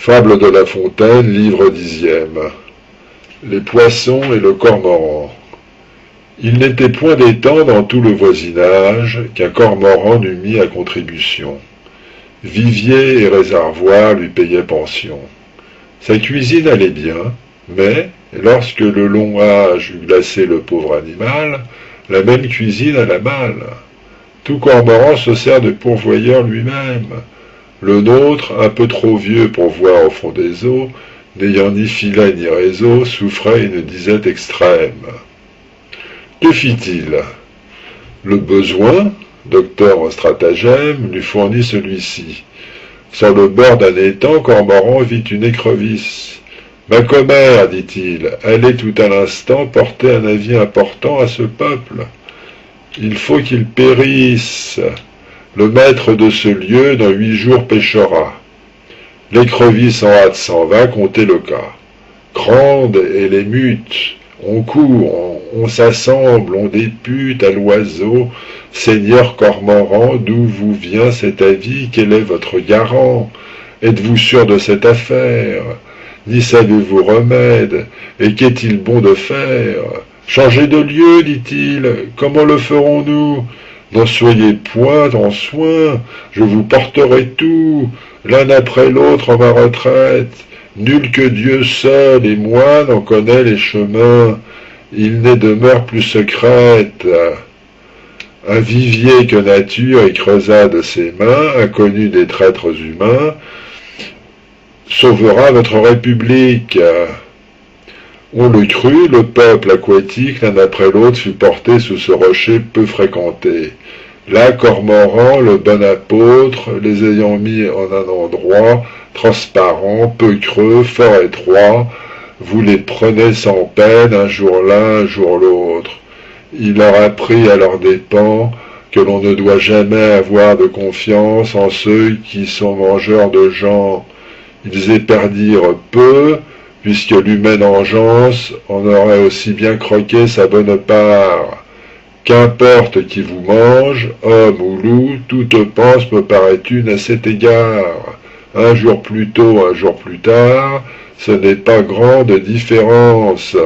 Fable de La Fontaine, livre 10e. Les poissons et le cormoran. Il n'était point des temps dans tout le voisinage qu'un cormoran n'eût mis à contribution. Vivier et réservoir lui payaient pension. Sa cuisine allait bien, mais, lorsque le long âge eut glacé le pauvre animal, la même cuisine alla mal. Tout cormoran se sert de pourvoyeur lui-même. Le nôtre, un peu trop vieux pour voir au fond des eaux, n'ayant ni filet ni réseau, souffrait une disette extrême. Que fit-il? Le besoin, docteur en stratagème, lui fournit celui-ci. Sur le bord d'un étang, Cormoran vit une écrevisse. « Ma commère, dit-il, allez tout à l'instant porter un avis important à ce peuple. Il faut qu'il périsse. Le maître de ce lieu, dans 8 jours, pêchera. » L'écrevisse en hâte s'en va compter le cas. Crande et les mutes, on court, on s'assemble, on députe à l'oiseau. « Seigneur Cormoran, d'où vous vient cet avis? Quel est votre garant? Êtes-vous sûr de cette affaire? N'y savez-vous remède? Et qu'est-il bon de faire? Changer de lieu, dit-il, comment le ferons-nous? N'en soyez point en soin, je vous porterai tout, l'un après l'autre en ma retraite. Nul que Dieu seul et moi n'en connaît les chemins, il n'est demeure plus secrète. Un vivier que nature y creusa de ses mains, inconnu des traîtres humains, sauvera votre République. On le crut, le peuple aquatique, l'un après l'autre, fut porté sous ce rocher peu fréquenté. Là, Cormoran, le bon apôtre, les ayant mis en un endroit transparent, peu creux, fort étroit, vous les prenez sans peine, un jour l'un, un jour l'autre. Il leur apprit à leurs dépens que l'on ne doit jamais avoir de confiance en ceux qui sont mangeurs de gens. Ils éperdirent peu, puisque l'humaine engeance en aurait aussi bien croqué sa bonne part. Qu'importe qui vous mange, homme ou loup, toute pense me paraît une à cet égard. Un jour plus tôt, un jour plus tard, ce n'est pas grande différence.